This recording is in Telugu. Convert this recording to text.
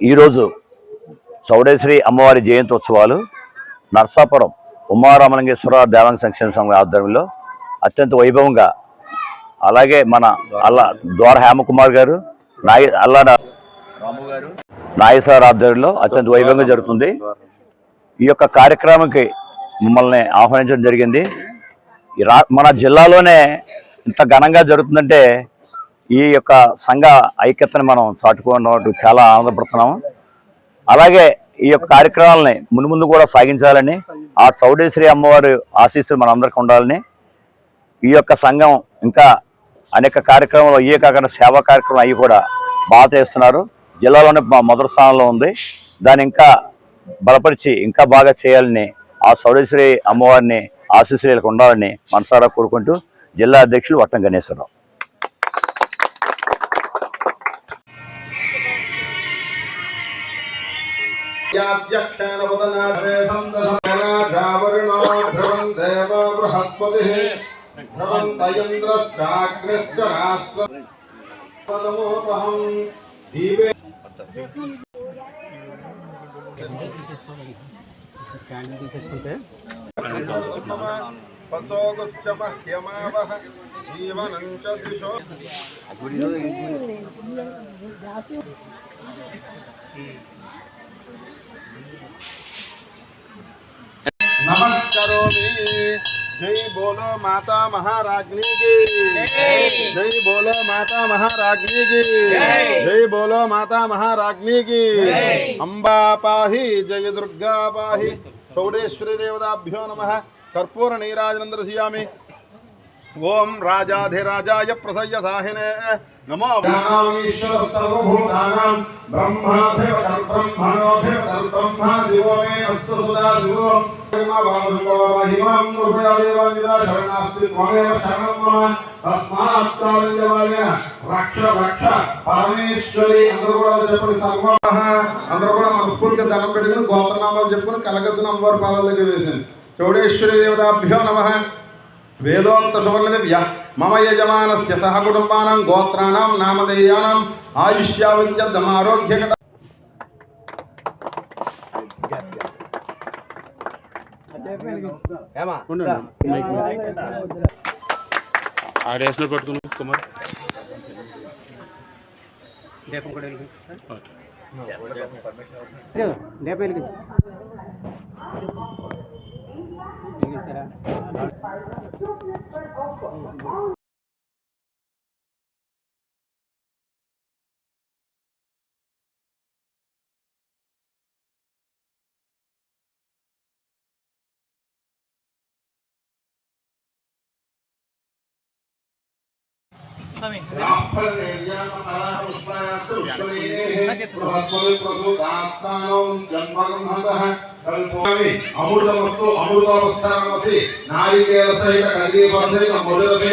ఈరోజు చౌడేశ్వరి అమ్మవారి జయంత్యోత్సవాలు నర్సాపురం ఉమారామలింగేశ్వర దేవాంగ సంక్షేమ సంఘం ఆధ్వర్యంలో అత్యంత వైభవంగా, అలాగే మన ద్వార హేమకుమార్ గారు, అల్లాడ రాము గారు, నాయసార్ ఆధ్వర్యంలో అత్యంత వైభవంగా జరుగుతుంది. ఈ యొక్క కార్యక్రమానికి మమ్మల్ని ఆహ్వానించడం జరిగింది. మన జిల్లాలోనే ఇంత ఘనంగా జరుగుతుందంటే ఈ యొక్క సంఘ ఐక్యతను మనం చాటుకోవడం చాలా ఆనందపడుతున్నాము. అలాగే ఈ యొక్క కార్యక్రమాలని ముందు కూడా సాగించాలని, ఆ చౌడేశ్వరి అమ్మవారి ఆశీస్సులు మనందరికీ ఉండాలని, ఈ యొక్క సంఘం ఇంకా అనేక కార్యక్రమాలు అయ్యే కాకుండా సేవా కార్యక్రమం అవి కూడా బాగా చేస్తున్నారు. జిల్లాలోనే మొదటి స్థానంలో ఉంది. దాన్ని ఇంకా బలపరిచి ఇంకా బాగా చేయాలని, ఆ చౌడేశ్వరి అమ్మవారిని ఆశీస్సులకు ఉండాలని మనసారా కోరుకుంటూ జిల్లా అధ్యక్షులు వట్టం గణేశ్వరరావు. नमस्कारोमि। जय बोलो माता महाराज्ञी की जय बोलो माता महाराज्ञी की जय बोलो माता महाराज्ञी की अंबा पाहि जय दुर्गा पाहि चौडेश्वरी देवताभ्यो नमः। कर्पूर नीराजनं दर्शयामि। ओम राजाधिराजाय प्रसय्य साहिने नमो ईश्वर सर्वभूतानां ब्रह्माधिपतिं ब्रह्मणोऽधिपतिं ब्रह्मा दिवो मे अस्तु सदा दिवो महिमां रूपयादेवानिदा शरणास्ति त्वमेव शरणं मम तस्मात् कारुण्यवाण्य रक्ष रक्ष परमेश्वरी అందరూ కూడా చెప్పండి. అందరూ కూడా మనస్ఫూర్తిగా దండం పెట్టుకుని గోత్రనామాలు చెప్పుకుని కలగత్తున అమ్మవారి పాదాల దగ్గర వేసాను. చౌడేశ్వరి దేవతాభ్యో నమః. వేదోక్త సువర్ణదివ్య మమ యజమానస్య సహ కుటుంబానాం గోత్రాణం నామధేయానాం ఆయుష్యావిద్యర్థమారోగ్యకట అమృతమస్తు అమృతోపస్థానమసి నారికేల సహిత కలిగే